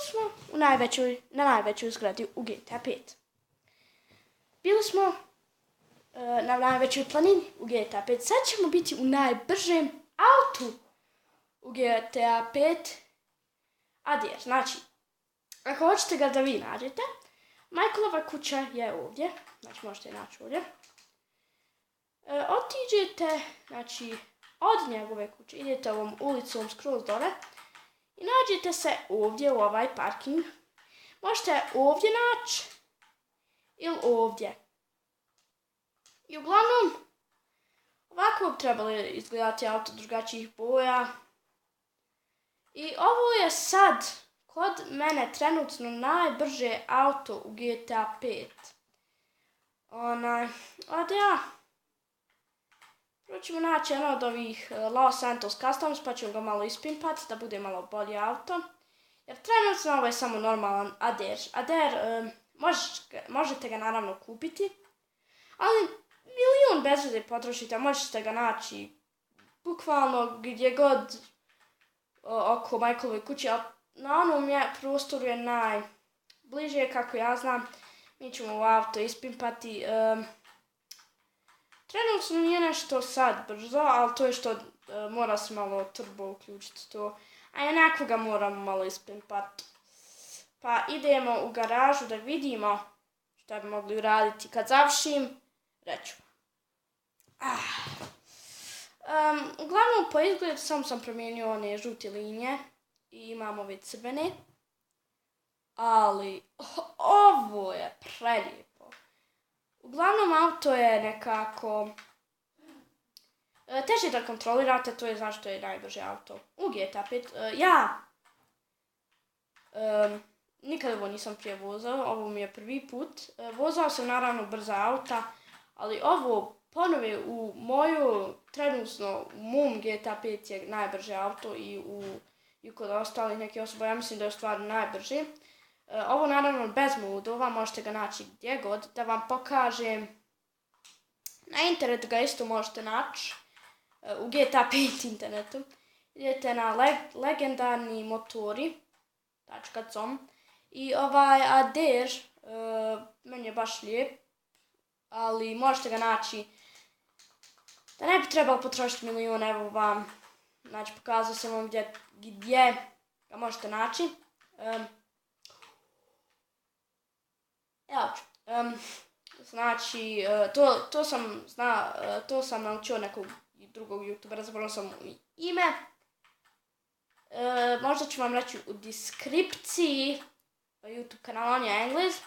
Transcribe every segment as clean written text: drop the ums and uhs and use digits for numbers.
bili smo na najvećoj zgradi u GTA 5. Bili smo na najvećoj planini u GTA 5. Sad ćemo biti u najbržem autu u GTA 5. Adjer, znači, ako hoćete ga da vi nađete, Michaelova kuća je ovdje, znači možete je naći ovdje. Otiđete, znači, od njegove kuće, idete ovom ulicom skroz dole i nađete se ovdje u ovaj parking. Možete ovdje naći ili ovdje. I uglavnom, ovako bi trebali izgledati auto drugačijih boja. I ovo je sad kod mene trenutno najbrže auto u GTA 5. Od ja. Prvo ćemo naći jedno od ovih Los Santos Customs, pa ćemo ga malo ispimpati da bude malo bolji auto. Jer trenutno ovo je samo normalan Adder. Adder, možete ga naravno kupiti, ali milion bez veze potrošite, možete ga naći bukvalno gdje god oko Michaelove kuće, ali na onom prostoru je najbliže, kako ja znam. Mi ćemo u auto ispimpati. Trenutno nije nešto sad brzo, ali to je što mora se malo turbo uključiti to. A jednako ga moramo malo ispimpati. Pa idemo u garažu da vidimo šta bi mogli uraditi. Kad završim, reću. Uglavnom, po izgledu samo sam promijenio one žute linije i imam ove crvene. Ali ovo je prelijepo. Uglavnom, auto je nekako teže da kontrolirate, to je zašto je najbrže auto u GTA 5. Ja nikada ovo nisam prije vozao, ovo mi je prvi put. Vozao sam naravno brza auta, ali ovo ponovo u trenutno u mom GTA 5 je najbrže auto i kod ostalih neke osoba, ja mislim da je u stvari najbrži. Ovo naravno bez modova, možete ga naći gdje god, da vam pokažem. Na internetu ga isto možete naći, u GTA 5 internetu. Idete na legendarnimotori.com i ovaj Adder, meni je baš lijep, ali možete ga naći da ne bi trebalo potrošiti milion, evo vam, znači pokazao sam vam gdje ga možete naći. Evo ću. Znači, to sam naučio nekog drugog youtubera, zaboravila sam ime. Možda ću vam reći u deskripciji YouTube kanala, on je English.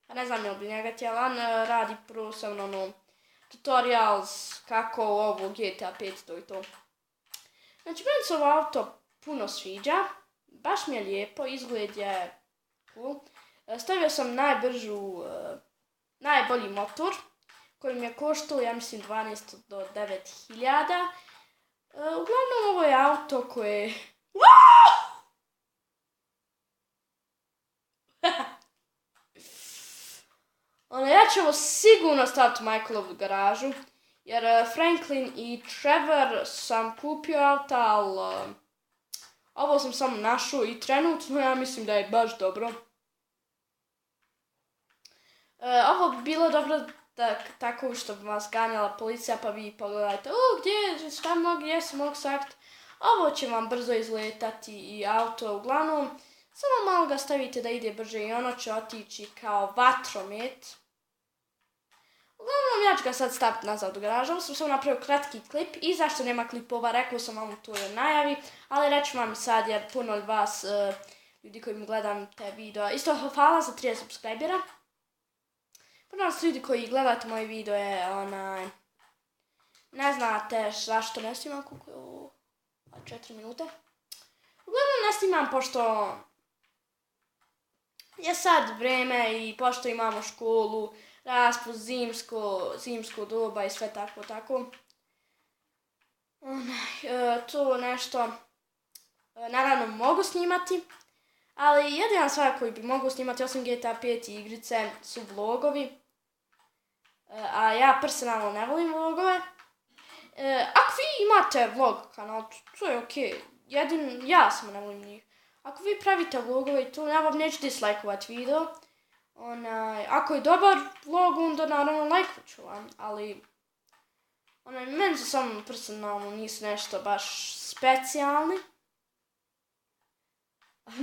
Pa ne znam je li bi njega htjela, on radi prvo sam tutorials kako ovo GTA 5 to i to. Znači, meni se ovo auto puno sviđa, baš mi je lijepo, izgled je cool. Stavio sam najbolji motor koji mi je koštao, ja mislim 12 do 9.000. Uglavnom ovo je auto koje... Ja ću ovo sigurno staviti u Michaelovu garažu, jer Franklin i Trevor sam kupio auta, ali ovo sam samo našao i trenutno ja mislim da je baš dobro. Ovo bi bilo dobro tako što bi vas ganjala policija pa vi pogledajte gdje se mogu sakriti. Ovo će vam brzo izletati i auto uglavnom. Samo malo ga stavite da ide brže i ono će otići kao vatromet. Uglavnom ja ću ga sad staviti nazad u garažu. Ovo sam samo napravio kratki klip i zašto nema klipova, rekao sam vam to u najavi. Ali reću vam sad jer puno od vas ljudi koji mi gledam te video. Isto hvala za 30 subscribera. Puno vas ljudi koji gledate moje videoje, ne znate zašto ne snimam koliko 4 minute. Uglavnom ne snimam pošto je sad vreme i pošto imamo školu, raspust, zimsko doba i sve tako. To nešto naravno mogu snimati, ali jedina stvar koju bi mogu snimati osim GTA 5 i igrice su vlogovi. A ja personalno ne volim vlogove. Ako vi imate vlog kanal, to je okej. Jedino ja samo ne volim njih. Ako vi vi pravite vlogove i to, ja vam neću dislajkovat video. Ako je dobar vlog, onda naravno lajkovat ću vam, ali meni su samo personalno nisu nešto baš specijalni.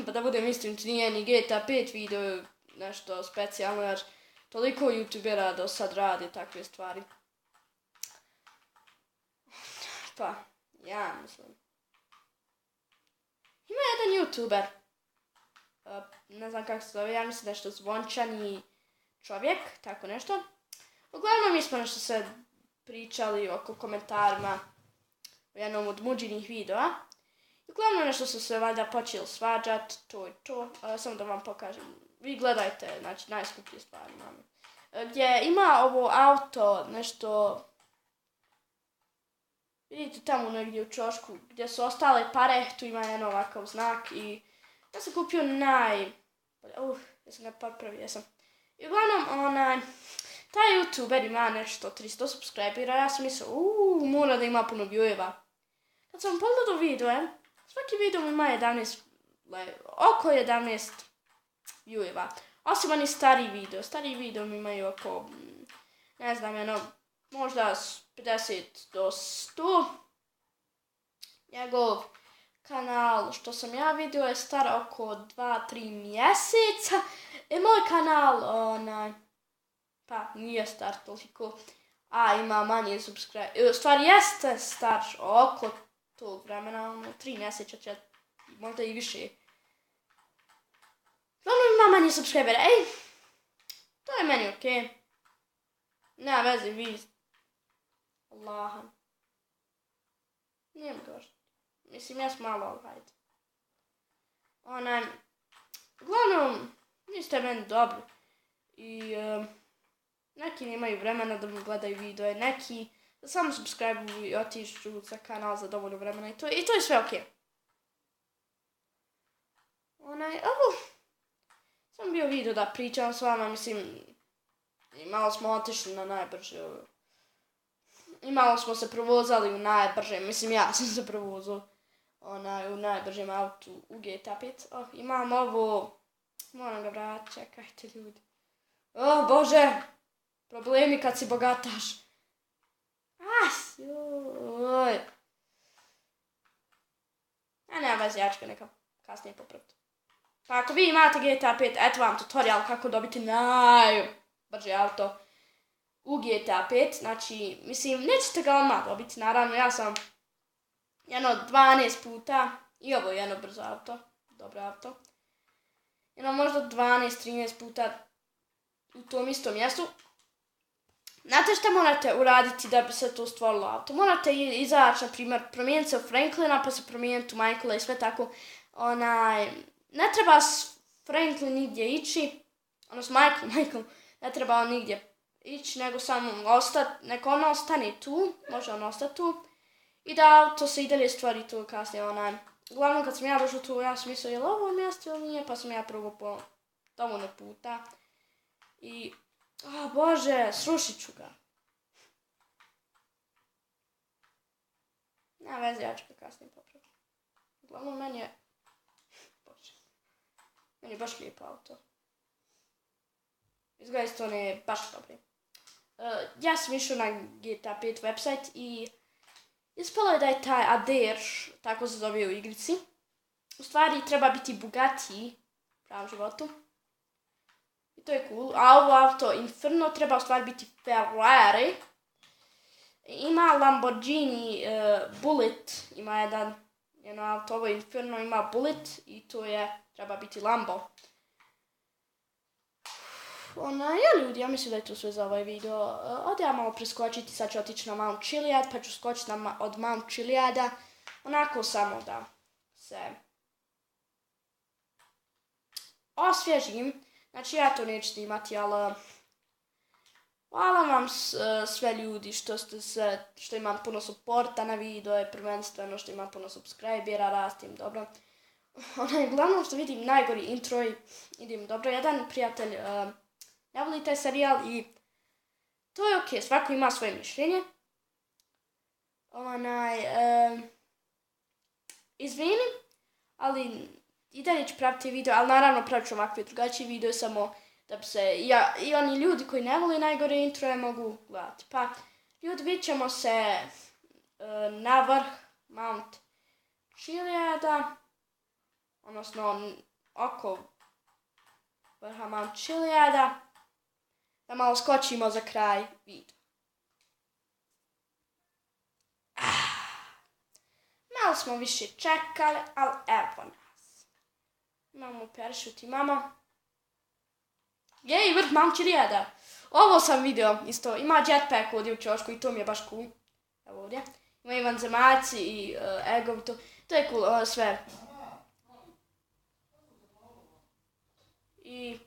Pa da budem istinit, nije ni GTA 5 video nešto specijalno, jer toliko youtubera do sad radi takve stvari. Pa, ja mislim. Ima jedan youtuber, ne znam kako se zove, ja mislim nešto zvončani čovjek, tako nešto. Uglavnom mi smo nešto se pričali oko komentarima u jednom od muđinih videa. Uglavnom nešto su se valjda počeli svađat, to je to. Samo da vam pokažem. Vi gledajte, znači najskuplje stvari imamo. Gdje ima ovo auto, nešto... Vidite tamo negdje u čošku gdje su ostale pare, tu ima jedan ovakav znak i ja sam kupio jesam ga popravio, jesam. I uglavnom, taj youtuber ima nešto 300 subscribera, ja sam mislio, mora da ima puno vieweva. Kad sam pogledao video, svaki video ima 11, oko 11 vieweva. Osim oni stariji video mi imaju oko, ne znam, možda 50 do 100. Njegov kanal, što sam ja vidio, je star oko 2-3 mjeseca. Moj kanal, pa nije star toliko, ima manje subscribe. U stvari jeste star oko tog vremena, 3 mjeseca, možda i više. Ima manje subscribera, to je meni okej. Nema veze, vi. Allaha. Nijem došli. Mislim, ja sam malo hajde. Uglavnom, niste meni dobri. I neki nemaju vremena da mi gledaju video, neki da samo subscribe-u i otišću za kanal za dovoljno vremena i to je sve okej. Ovo sam bio video da pričam s vama, mislim, i malo smo otišli na najbrže. I malo smo se provozali u najbrže, mislim ja sam se provozao u najbržem autu u GTA 5. Imam ovo, moram ga vratiti, čekajte ljudi. Bože, problemi kad si bogataš. Joj. Nema veze, ja ću ga neka kasnije popraviti. Pa ako vi imate GTA 5, eto vam tutorial kako dobiti najbrže auto u GTA 5, znači, mislim, nećete ga odmah dobiti, naravno, ja sam jedno 12 puta, i ovo je jedno brzo auto, dobro auto, možda 12-13 puta u tom istom mjestu. Znate šta morate uraditi da bi se to stvorilo auto? Morate izaći, na primjer, promijeniti se u Franklina, pa se promijeniti u Michaela i sve tako. Ne treba Franklin nigdje ići, odnosno Michael, ne treba on nigdje ići, nego samo neka on ostane tu, može on ostati tu, i da auto se i dalje stvori tu kasnije. Uglavnom kad sam ja došao tu, ja sam mislio je li ovo mjesto ili nije, pa sam ja probao po dovoljno puta. I, Bože, srušit ću ga. Nema veze, ja ću ga kasnije popraviti. Uglavnom meni je baš lijepo auto. Izgleda isto on je baš dobri. Ja sam išao na GTA 5 website i ispalo je da je taj Adair, tako se zove u igrici. U stvari treba biti Bugatti u pravom životu. I to je cool. A ovo auto Inferno treba u stvari biti Ferrari. Ima Lamborghini Bullet, ima jedno auto, ovo Inferno ima Bullet i to treba biti Lambo. Ljudi, ja mislim da je to sve za ovaj video. Ovdje ja malo preskočiti, sad ću otići na Mount Chiliad, pa ću skočiti od Mount Chiliada. Onako samo da se osvježim. Znači ja to neću snimati, ali hvala vam sve ljudi što imam puno supporta na video, prvenstveno što imam puno subscribera, rastim dobro. Glavno što vidim najgori intro i idem dobro. Jedan prijatelj ne voli taj serijal i to je okej, svako ima svoje mišljenje. Izvini, ali i dalje ću praviti video, ali naravno pravit ću ovakve drugačije video samo da bi se i oni ljudi koji ne vole najgore introje mogu gledati. Pa ljudi, vidit ćemo se na vrh Mount Chiliada, odnosno oko vrha Mount Chiliada, da malo skočimo za kraj videa. Malo smo više čekali, ali evo nas. Imamo parachute, imamo. Jej, vrh Mount Chiliada. Ovo sam vidio isto. Ima jetpack ovdje u čošku i to mi je baš cool. Evo ovdje. Ima i vanzemaljci i egov. To je cool, sve. I...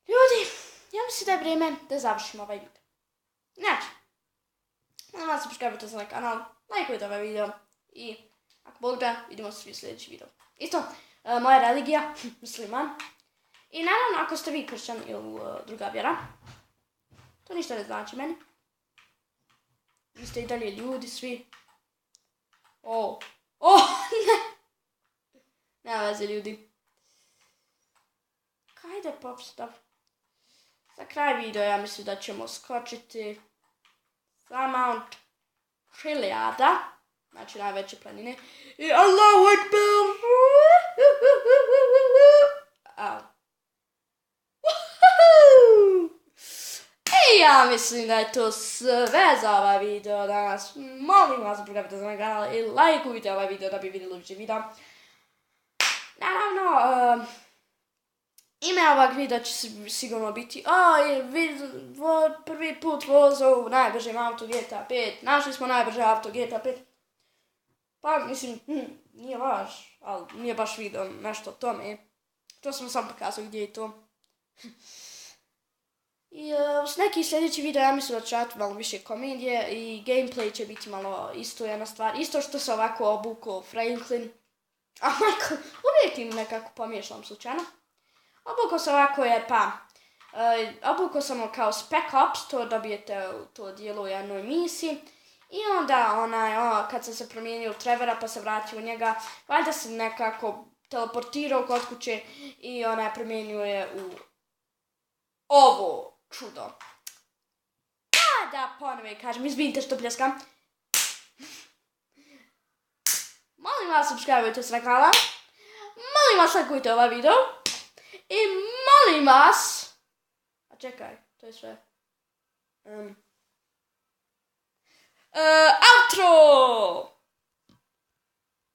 Ljudi, ja mislim da je vrijeme da završimo ovaj video. Znači, molim vas subscribe-ujte se na kanal, lajkujte ovaj video i ako Bog da, vidimo se svi u sljedeći video. Isto, moja religija, musliman. I naravno, ako ste vi kršćan ili druga vjera, to ništa ne znači meni. Vi ste i dalje ljudi, svi. Ne! Nema veze, ljudi. Kajde popstav. Za kraj video ja mislim da ćemo skočiti za Mount Chiliada, znači najveće planine. I Allahu Ekber! I ja mislim da je to sve za ovaj video danas. Molim vas, subscribe-ujte se na kanal i lajkujte ovaj video da bi vidjeli više videa. Naravno, ime ovog videa će sigurno biti prvi put vozao u najbržem auto GTA 5. Našli smo najbrže auto GTA 5. Pa mislim, nije baš, ali nije baš video nešto o tome. To sam sam pokazao gdje je to. I s neki sljedeći video ja mislim da ću raditi malo više komedije i gameplay će biti malo isto jedna stvar. Isto što se ovako obukao Franklin. A Michael, uvijek im nekako pomiješam slučajno. Obukao sam ovako obukao sam kao Spec Ops, to dobijete to dijelo u jednoj misiji. I onda kad sam se promijenio u Trevora pa se vratio u njega, valjda se nekako teleportirao kod kuće i promijenio je u ovo čudo. Da ponovno kažem, izvinite što pljeskam. Molim vas, subscribe-ujte se na kanal. Molim vas, lajkujte ovaj video. I molim vas... A čekaj, to je sve.